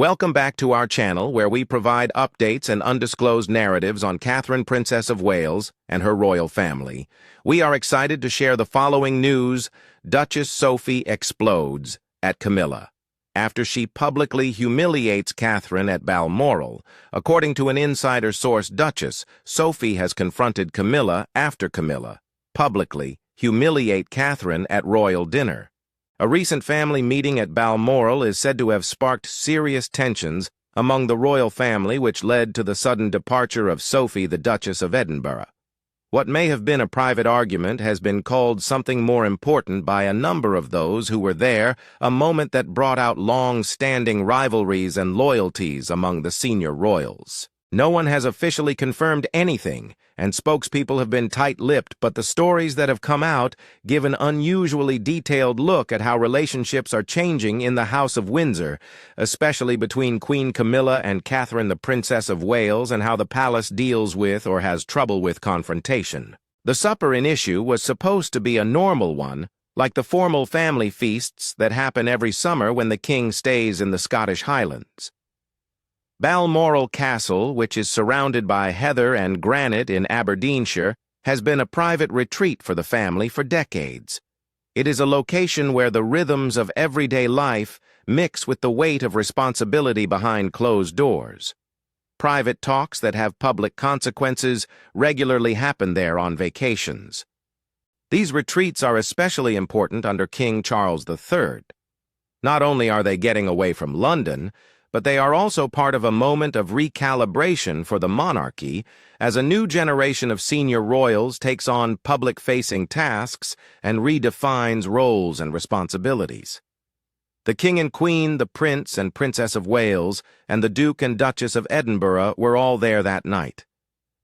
Welcome back to our channel where we provide updates and undisclosed narratives on Catherine, Princess of Wales, and her royal family. We are excited to share the following news. Duchess Sophie explodes at Camilla after she publicly humiliates Catherine at Balmoral. According to an insider source, Duchess Sophie has confronted Camilla after Camilla publicly humiliate Catherine at royal dinner. A recent family meeting at Balmoral is said to have sparked serious tensions among the royal family, which led to the sudden departure of Sophie, the Duchess of Edinburgh. What may have been a private argument has been called something more important by a number of those who were there, a moment that brought out long-standing rivalries and loyalties among the senior royals. No one has officially confirmed anything, and spokespeople have been tight-lipped, but the stories that have come out give an unusually detailed look at how relationships are changing in the House of Windsor, especially between Queen Camilla and Catherine, the Princess of Wales, and how the palace deals with or has trouble with confrontation. The supper in issue was supposed to be a normal one, like the formal family feasts that happen every summer when the king stays in the Scottish Highlands. Balmoral Castle, which is surrounded by heather and granite in Aberdeenshire, has been a private retreat for the family for decades. It is a location where the rhythms of everyday life mix with the weight of responsibility behind closed doors. Private talks that have public consequences regularly happen there on vacations. These retreats are especially important under King Charles III. Not only are they getting away from London, but they are also part of a moment of recalibration for the monarchy as a new generation of senior royals takes on public-facing tasks and redefines roles and responsibilities. The King and Queen, the Prince and Princess of Wales, and the Duke and Duchess of Edinburgh were all there that night.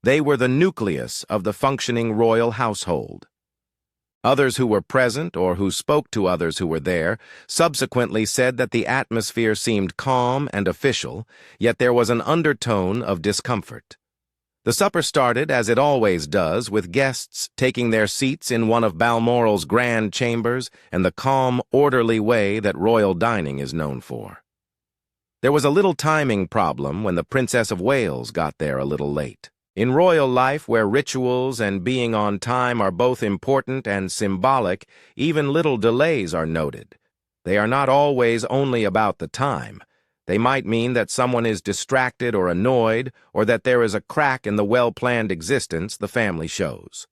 They were the nucleus of the functioning royal household. Others who were present, or who spoke to others who were there, subsequently said that the atmosphere seemed calm and official, yet there was an undertone of discomfort. The supper started, as it always does, with guests taking their seats in one of Balmoral's grand chambers and the calm, orderly way that royal dining is known for. There was a little timing problem when the Princess of Wales got there a little late. In royal life, where rituals and being on time are both important and symbolic, even little delays are noted. They are not always only about the time. They might mean that someone is distracted or annoyed, or that there is a crack in the well-planned existence the family shows.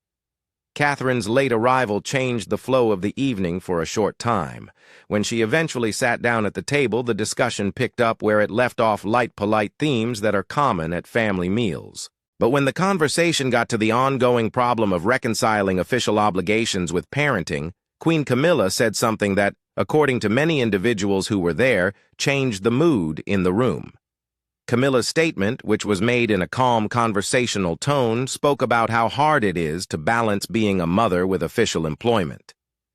Catherine's late arrival changed the flow of the evening for a short time. When she eventually sat down at the table, the discussion picked up where it left off light, polite themes that are common at family meals. But when the conversation got to the ongoing problem of reconciling official obligations with parenting, Queen Camilla said something that, according to many individuals who were there, changed the mood in the room. Camilla's statement, which was made in a calm conversational tone, spoke about how hard it is to balance being a mother with official employment.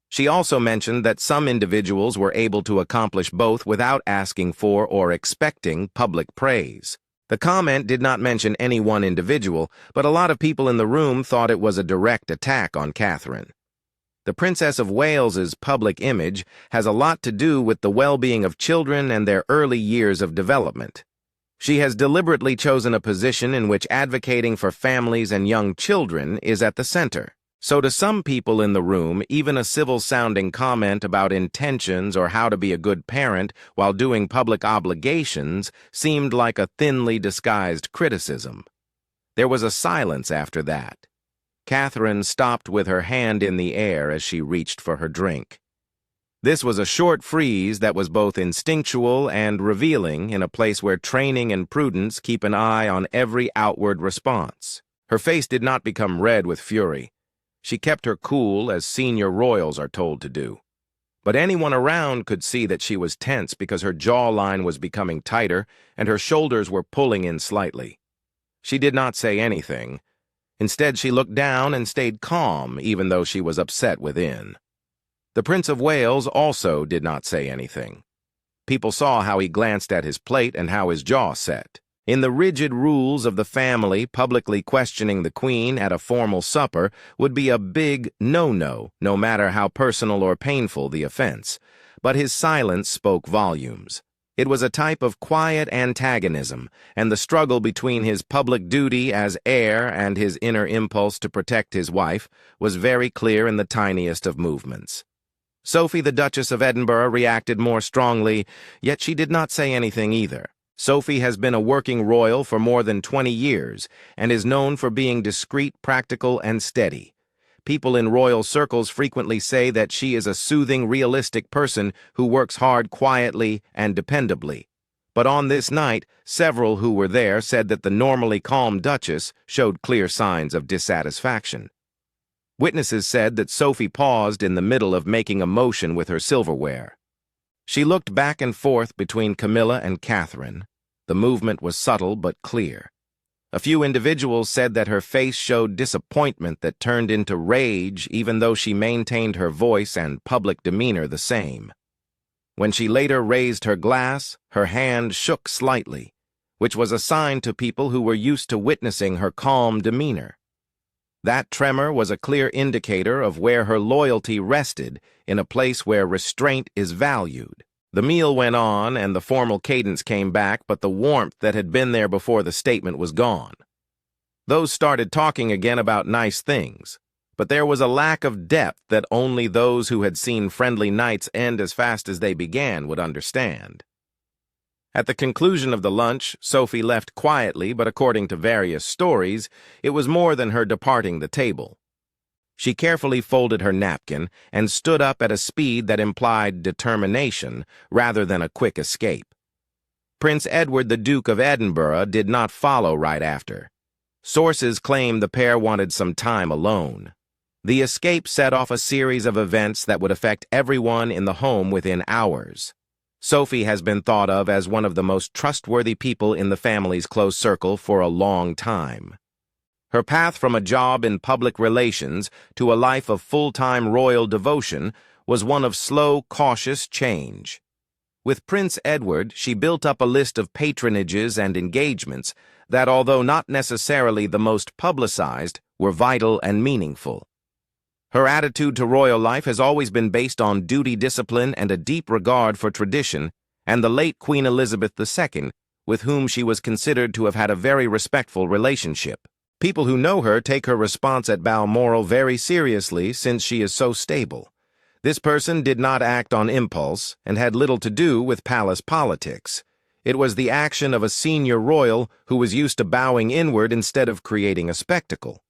She also mentioned that some individuals were able to accomplish both without asking for or expecting public praise. The comment did not mention any one individual, but a lot of people in the room thought it was a direct attack on Catherine. The Princess of Wales's public image has a lot to do with the well-being of children and their early years of development. She has deliberately chosen a position in which advocating for families and young children is at the center. So to some people in the room, even a civil-sounding comment about intentions or how to be a good parent while doing public obligations seemed like a thinly disguised criticism. There was a silence after that. Catherine stopped with her hand in the air as she reached for her drink. This was a short freeze that was both instinctual and revealing in a place where training and prudence keep an eye on every outward response. Her face did not become red with fury. She kept her cool, as senior royals are told to do. But anyone around could see that she was tense because her jawline was becoming tighter and her shoulders were pulling in slightly. She did not say anything. Instead, she looked down and stayed calm, even though she was upset within. The Prince of Wales also did not say anything. People saw how he glanced at his plate and how his jaw set. In the rigid rules of the family, publicly questioning the Queen at a formal supper would be a big no-no, no matter how personal or painful the offense. But his silence spoke volumes. It was a type of quiet antagonism, and the struggle between his public duty as heir and his inner impulse to protect his wife was very clear in the tiniest of movements. Sophie, the Duchess of Edinburgh, reacted more strongly, yet she did not say anything either. Sophie has been a working royal for more than 20 years and is known for being discreet, practical, and steady. People in royal circles frequently say that she is a soothing, realistic person who works hard quietly and dependably. But on this night, several who were there said that the normally calm Duchess showed clear signs of dissatisfaction. Witnesses said that Sophie paused in the middle of making a motion with her silverware. She looked back and forth between Camilla and Catherine. The movement was subtle but clear. A few individuals said that her face showed disappointment that turned into rage even though she maintained her voice and public demeanor the same. When she later raised her glass, her hand shook slightly, which was a sign to people who were used to witnessing her calm demeanor. That tremor was a clear indicator of where her loyalty rested, in a place where restraint is valued. The meal went on, and the formal cadence came back, but the warmth that had been there before the statement was gone. Those started talking again about nice things, but there was a lack of depth that only those who had seen friendly nights end as fast as they began would understand. At the conclusion of the lunch, Sophie left quietly, but according to various stories, it was more than her departing the table. She carefully folded her napkin and stood up at a speed that implied determination rather than a quick escape. Prince Edward, the Duke of Edinburgh, did not follow right after. Sources claim the pair wanted some time alone. The escape set off a series of events that would affect everyone in the home within hours. Sophie has been thought of as one of the most trustworthy people in the family's close circle for a long time. Her path from a job in public relations to a life of full-time royal devotion was one of slow, cautious change. With Prince Edward, she built up a list of patronages and engagements that, although not necessarily the most publicized, were vital and meaningful. Her attitude to royal life has always been based on duty, discipline, and a deep regard for tradition, and the late Queen Elizabeth II, with whom she was considered to have had a very respectful relationship. People who know her take her response at Balmoral very seriously since she is so stable. This person did not act on impulse and had little to do with palace politics. It was the action of a senior royal who was used to bowing inward instead of creating a spectacle.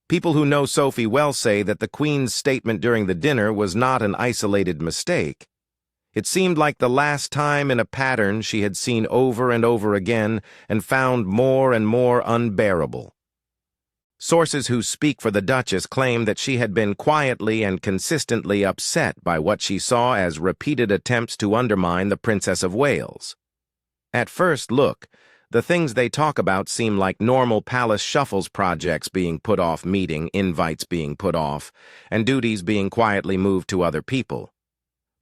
People who know Sophie well say that the Queen's statement during the dinner was not an isolated mistake. It seemed like the last time in a pattern she had seen over and over again and found more and more unbearable. Sources who speak for the Duchess claim that she had been quietly and consistently upset by what she saw as repeated attempts to undermine the Princess of Wales. At first look, the things they talk about seem like normal palace shuffles, projects being put off, meeting invites being put off, and duties being quietly moved to other people.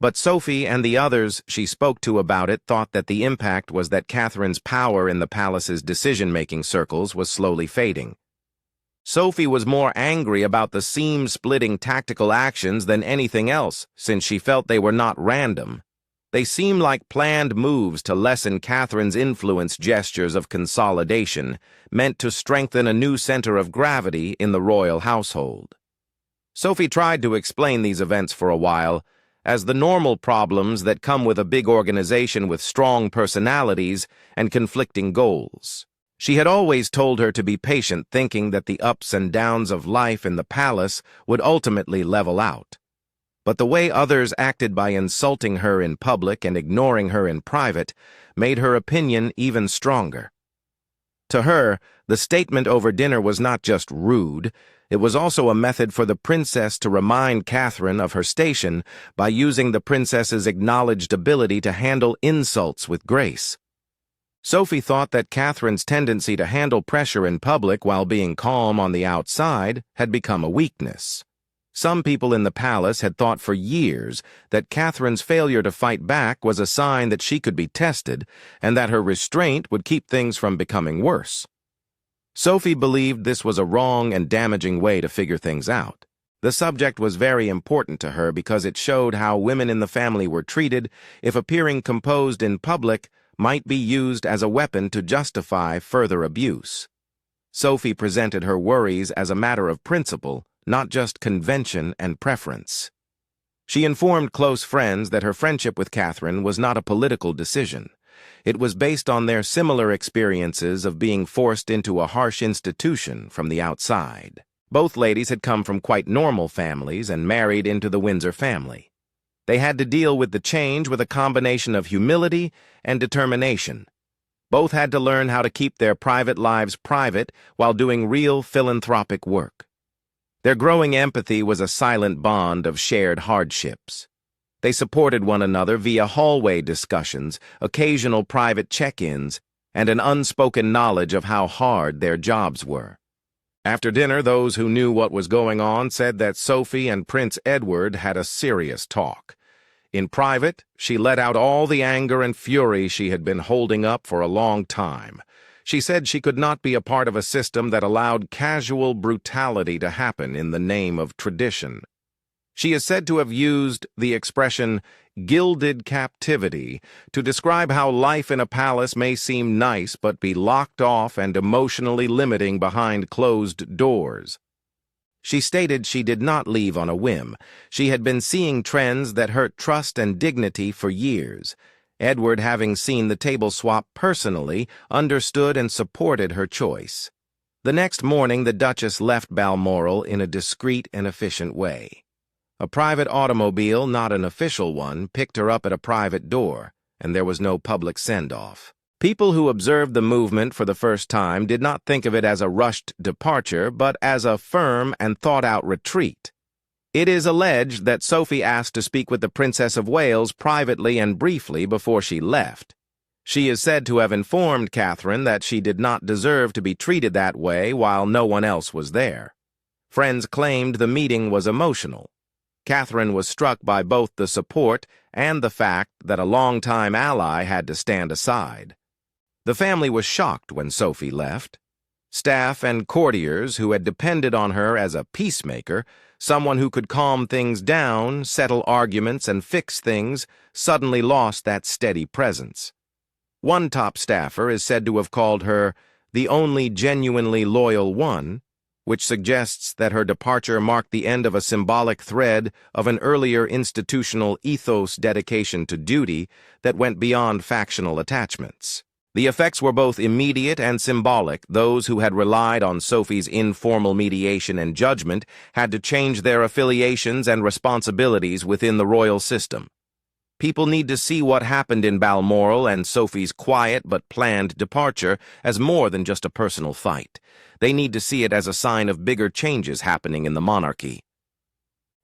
But Sophie and the others she spoke to about it thought that the impact was that Catherine's power in the palace's decision-making circles was slowly fading. Sophie was more angry about the seam-splitting tactical actions than anything else, since she felt they were not random. They seemed like planned moves to lessen Catherine's influence, gestures of consolidation, meant to strengthen a new center of gravity in the royal household. Sophie tried to explain these events for a while as the normal problems that come with a big organization with strong personalities and conflicting goals. She had always told her to be patient, thinking that the ups and downs of life in the palace would ultimately level out. But the way others acted by insulting her in public and ignoring her in private made her opinion even stronger. To her, the statement over dinner was not just rude, it was also a method for the princess to remind Catherine of her station by using the princess's acknowledged ability to handle insults with grace. Sophie thought that Catherine's tendency to handle pressure in public while being calm on the outside had become a weakness. Some people in the palace had thought for years that Catherine's failure to fight back was a sign that she could be tested and that her restraint would keep things from becoming worse. Sophie believed this was a wrong and damaging way to figure things out. The subject was very important to her because it showed how women in the family were treated if appearing composed in public might be used as a weapon to justify further abuse. Sophie presented her worries as a matter of principle, not just convention and preference. She informed close friends that her friendship with Catherine was not a political decision. It was based on their similar experiences of being forced into a harsh institution from the outside. Both ladies had come from quite normal families and married into the Windsor family. They had to deal with the change with a combination of humility and determination. Both had to learn how to keep their private lives private while doing real philanthropic work. Their growing empathy was a silent bond of shared hardships. They supported one another via hallway discussions, occasional private check-ins, and an unspoken knowledge of how hard their jobs were. After dinner, those who knew what was going on said that Sophie and Prince Edward had a serious talk. In private, she let out all the anger and fury she had been holding up for a long time. She said she could not be a part of a system that allowed casual brutality to happen in the name of tradition. She is said to have used the expression gilded captivity to describe how life in a palace may seem nice but be locked off and emotionally limiting behind closed doors. She stated she did not leave on a whim. She had been seeing trends that hurt trust and dignity for years. Edward, having seen the table swap personally, understood and supported her choice. The next morning, the Duchess left Balmoral in a discreet and efficient way. A private automobile, not an official one, picked her up at a private door, and there was no public send-off. People who observed the movement for the first time did not think of it as a rushed departure, but as a firm and thought-out retreat. It is alleged that Sophie asked to speak with the Princess of Wales privately and briefly before she left. She is said to have informed Catherine that she did not deserve to be treated that way while no one else was there. Friends claimed the meeting was emotional. Catherine was struck by both the support and the fact that a longtime ally had to stand aside. The family was shocked when Sophie left. Staff and courtiers who had depended on her as a peacemaker, someone who could calm things down, settle arguments, and fix things, suddenly lost that steady presence. One top staffer is said to have called her the only genuinely loyal one, which suggests that her departure marked the end of a symbolic thread of an earlier institutional ethos dedication to duty that went beyond factional attachments. The effects were both immediate and symbolic. Those who had relied on Sophie's informal mediation and judgment had to change their affiliations and responsibilities within the royal system. People need to see what happened in Balmoral and Sophie's quiet but planned departure as more than just a personal fight. They need to see it as a sign of bigger changes happening in the monarchy.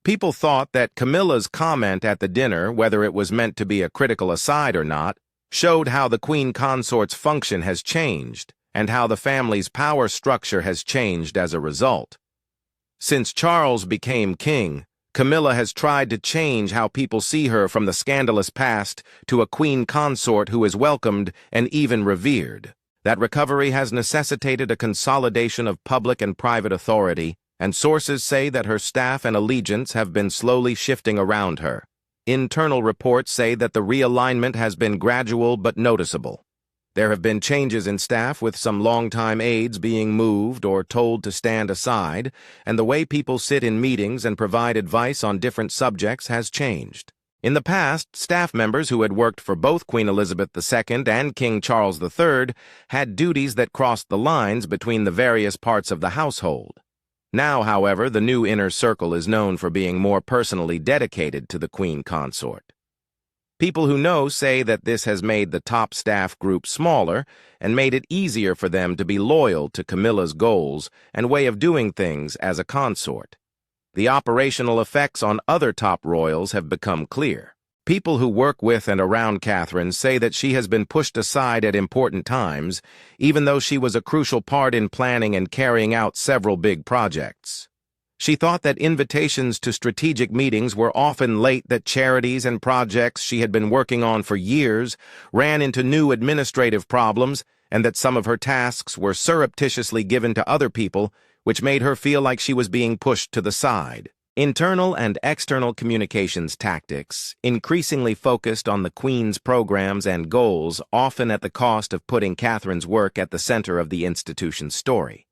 People thought that Camilla's comment at the dinner, whether it was meant to be a critical aside or not, showed how the Queen Consort's function has changed and how the family's power structure has changed as a result. Since Charles became king, Camilla has tried to change how people see her from the scandalous past to a Queen Consort who is welcomed and even revered. That recovery has necessitated a consolidation of public and private authority, and sources say that her staff and allegiance have been slowly shifting around her. Internal reports say that the realignment has been gradual but noticeable. There have been changes in staff, with some longtime aides being moved or told to stand aside, and the way people sit in meetings and provide advice on different subjects has changed. In the past, staff members who had worked for both Queen Elizabeth II and King Charles III had duties that crossed the lines between the various parts of the household. Now, however, the new inner circle is known for being more personally dedicated to the Queen Consort. People who know say that this has made the top staff group smaller and made it easier for them to be loyal to Camilla's goals and way of doing things as a consort. The operational effects on other top royals have become clear. People who work with and around Catherine say that she has been pushed aside at important times, even though she was a crucial part in planning and carrying out several big projects. She thought that invitations to strategic meetings were often late, that charities and projects she had been working on for years ran into new administrative problems, and that some of her tasks were surreptitiously given to other people, which made her feel like she was being pushed to the side. Internal and external communications tactics increasingly focused on the Queen's programs and goals, often at the cost of putting Catherine's work at the center of the institution's story.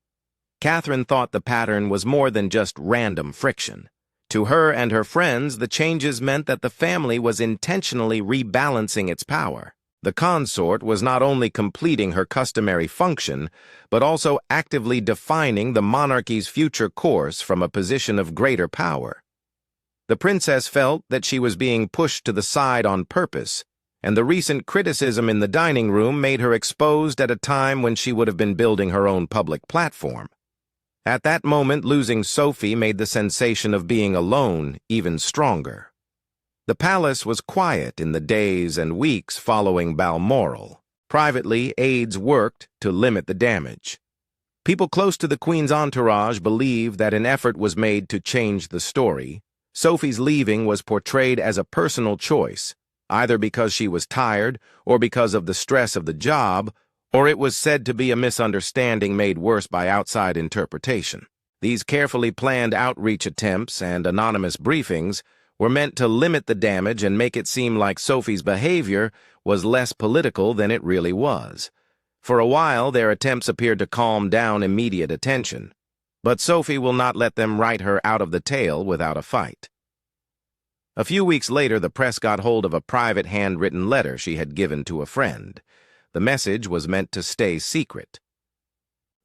Catherine thought the pattern was more than just random friction. To her and her friends, the changes meant that the family was intentionally rebalancing its power. The consort was not only completing her customary function, but also actively defining the monarchy's future course from a position of greater power. The princess felt that she was being pushed to the side on purpose, and the recent criticism in the dining room made her exposed at a time when she would have been building her own public platform. At that moment, losing Sophie made the sensation of being alone even stronger. The palace was quiet in the days and weeks following Balmoral. Privately, aides worked to limit the damage. People close to the Queen's entourage believed that an effort was made to change the story. Sophie's leaving was portrayed as a personal choice, either because she was tired or because of the stress of the job, or it was said to be a misunderstanding made worse by outside interpretation. These carefully planned outreach attempts and anonymous briefings were meant to limit the damage and make it seem like Sophie's behavior was less political than it really was. For a while, their attempts appeared to calm down immediate attention. But Sophie will not let them write her out of the tale without a fight. A few weeks later, the press got hold of a private handwritten letter she had given to a friend. The message was meant to stay secret.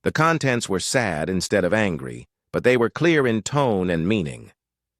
The contents were sad instead of angry, but they were clear in tone and meaning.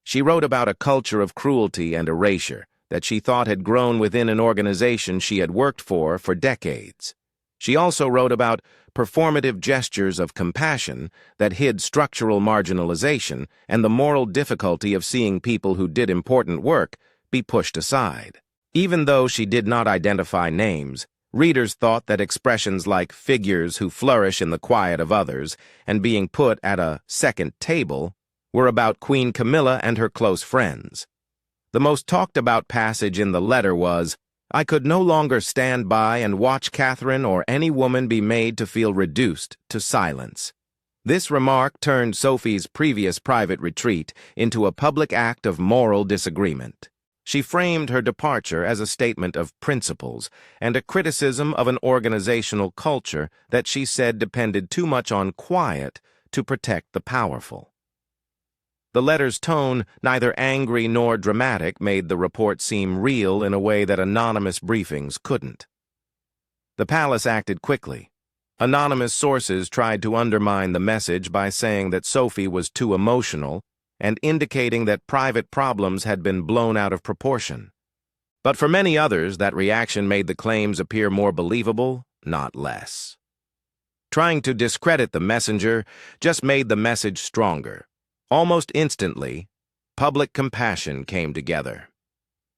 She wrote about a culture of cruelty and erasure that she thought had grown within an organization she had worked for decades. She also wrote about performative gestures of compassion that hid structural marginalization and the moral difficulty of seeing people who did important work be pushed aside. Even though she did not identify names, readers thought that expressions like figures who flourish in the quiet of others and being put at a second table were about Queen Camilla and her close friends. The most talked-about passage in the letter was, "I could no longer stand by and watch Catherine or any woman be made to feel reduced to silence." This remark turned Sophie's previous private retreat into a public act of moral disagreement. She framed her departure as a statement of principles and a criticism of an organizational culture that she said depended too much on quiet to protect the powerful. The letter's tone, neither angry nor dramatic, made the report seem real in a way that anonymous briefings couldn't. The palace acted quickly. Anonymous sources tried to undermine the message by saying that Sophie was too emotional and indicating that private problems had been blown out of proportion. But for many others, that reaction made the claims appear more believable, not less. Trying to discredit the messenger just made the message stronger. Almost instantly, public compassion came together.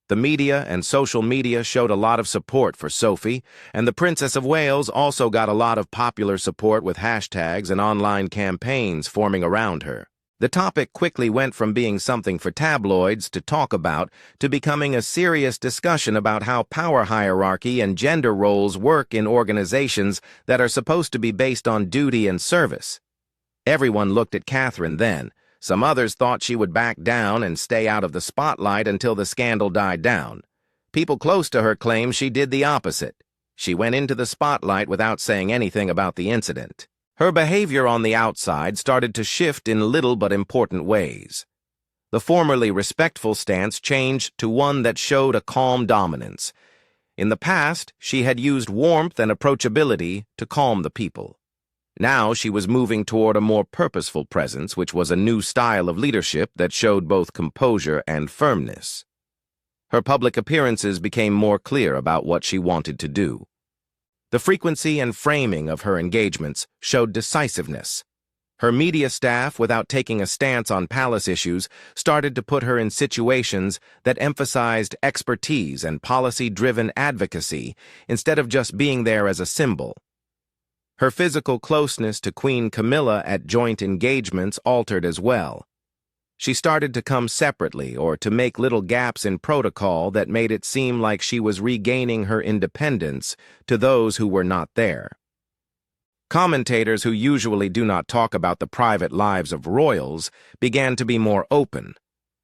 The media and social media showed a lot of support for Sophie, and the Princess of Wales also got a lot of popular support with hashtags and online campaigns forming around her. The topic quickly went from being something for tabloids to talk about to becoming a serious discussion about how power hierarchy and gender roles work in organizations that are supposed to be based on duty and service. Everyone looked at Catherine then. Some others thought she would back down and stay out of the spotlight until the scandal died down. People close to her claimed she did the opposite. She went into the spotlight without saying anything about the incident. Her behavior on the outside started to shift in little but important ways. The formerly respectful stance changed to one that showed a calm dominance. In the past, she had used warmth and approachability to calm the people. Now she was moving toward a more purposeful presence, which was a new style of leadership that showed both composure and firmness. Her public appearances became more clear about what she wanted to do. The frequency and framing of her engagements showed decisiveness. Her media staff, without taking a stance on palace issues, started to put her in situations that emphasized expertise and policy-driven advocacy instead of just being there as a symbol. Her physical closeness to Queen Camilla at joint engagements altered as well. She started to come separately or to make little gaps in protocol that made it seem like she was regaining her independence to those who were not there. Commentators who usually do not talk about the private lives of royals began to be more open,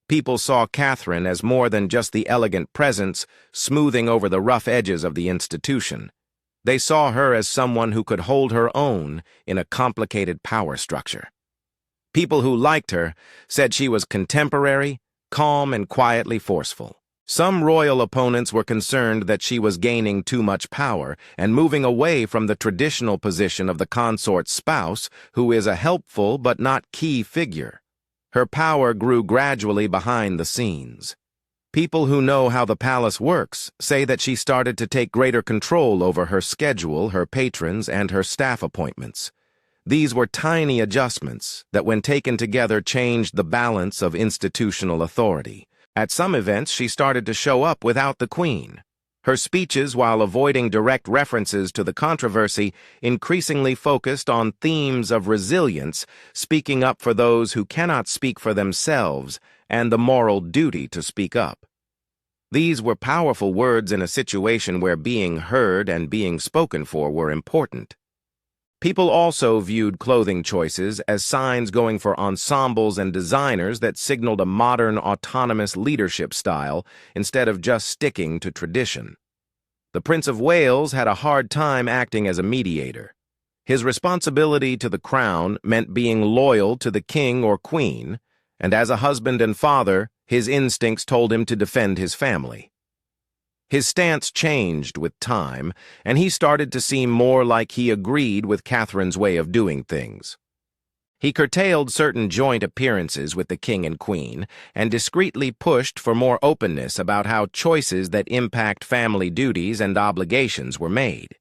People saw Catherine as more than just the elegant presence smoothing over the rough edges of the institution. They saw her as someone who could hold her own in a complicated power structure. People who liked her said she was contemporary, calm, and quietly forceful. Some royal opponents were concerned that she was gaining too much power and moving away from the traditional position of the consort's spouse, who is a helpful but not key figure. Her power grew gradually behind the scenes. People who know how the palace works say that she started to take greater control over her schedule, her patrons, and her staff appointments. These were tiny adjustments that, when taken together, changed the balance of institutional authority. At some events, she started to show up without the Queen. Her speeches, while avoiding direct references to the controversy, increasingly focused on themes of resilience, speaking up for those who cannot speak for themselves, and the moral duty to speak up. These were powerful words in a situation where being heard and being spoken for were important. People also viewed clothing choices as signs going for ensembles and designers that signaled a modern, autonomous leadership style instead of just sticking to tradition. The Prince of Wales had a hard time acting as a mediator. His responsibility to the crown meant being loyal to the king or queen, and as a husband and father, his instincts told him to defend his family. His stance changed with time, and he started to seem more like he agreed with Catherine's way of doing things. He curtailed certain joint appearances with the king and queen, and discreetly pushed for more openness about how choices that impact family duties and obligations were made.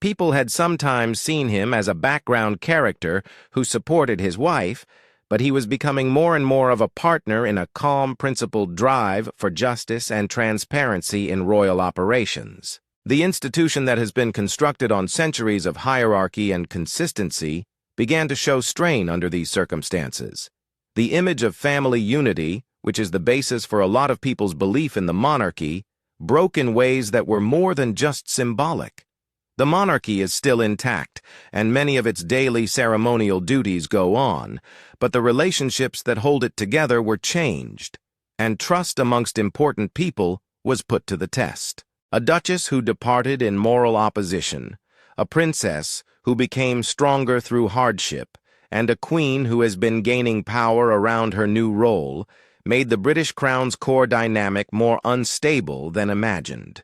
People had sometimes seen him as a background character who supported his wife, but he was becoming more and more of a partner in a calm, principled drive for justice and transparency in royal operations. The institution that has been constructed on centuries of hierarchy and consistency began to show strain under these circumstances. The image of family unity, which is the basis for a lot of people's belief in the monarchy, broke in ways that were more than just symbolic. The monarchy is still intact, and many of its daily ceremonial duties go on, but the relationships that hold it together were changed, and trust amongst important people was put to the test. A duchess who departed in moral opposition, a princess who became stronger through hardship, and a queen who has been gaining power around her new role, made the British Crown's core dynamic more unstable than imagined.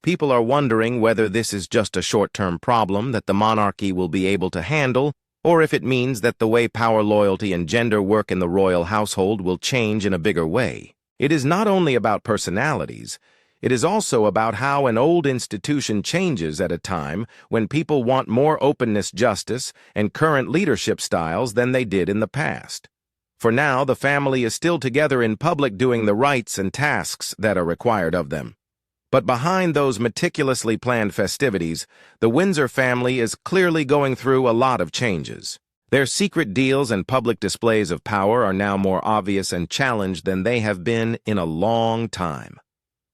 People are wondering whether this is just a short-term problem that the monarchy will be able to handle, or if it means that the way power, loyalty, and gender work in the royal household will change in a bigger way. It is not only about personalities, it is also about how an old institution changes at a time when people want more openness, justice, and current leadership styles than they did in the past. For now, the family is still together in public doing the rites and tasks that are required of them. But behind those meticulously planned festivities, the Windsor family is clearly going through a lot of changes. Their secret deals and public displays of power are now more obvious and challenged than they have been in a long time.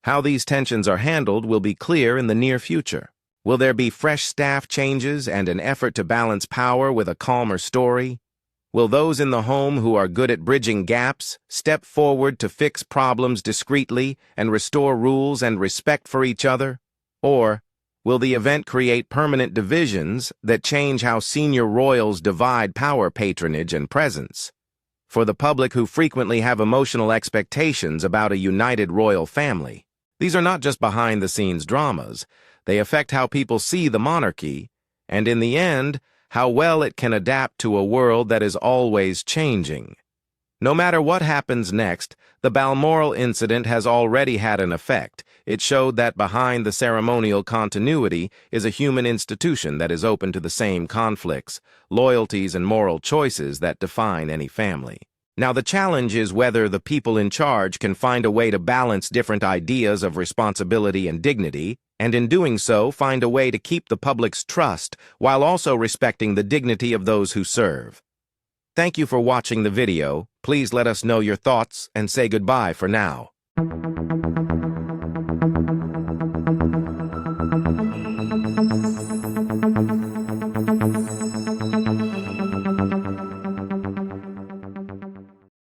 How these tensions are handled will be clear in the near future. Will there be fresh staff changes and an effort to balance power with a calmer story? Will those in the home who are good at bridging gaps step forward to fix problems discreetly and restore rules and respect for each other? Or will the event create permanent divisions that change how senior royals divide power, patronage, and presence? For the public who frequently have emotional expectations about a united royal family, these are not just behind-the-scenes dramas. They affect how people see the monarchy, and in the end, how well it can adapt to a world that is always changing. No matter what happens next, the Balmoral incident has already had an effect. It showed that behind the ceremonial continuity is a human institution that is open to the same conflicts, loyalties, and moral choices that define any family. Now, the challenge is whether the people in charge can find a way to balance different ideas of responsibility and dignity, and in doing so, find a way to keep the public's trust while also respecting the dignity of those who serve. Thank you for watching the video. Please let us know your thoughts and say goodbye for now.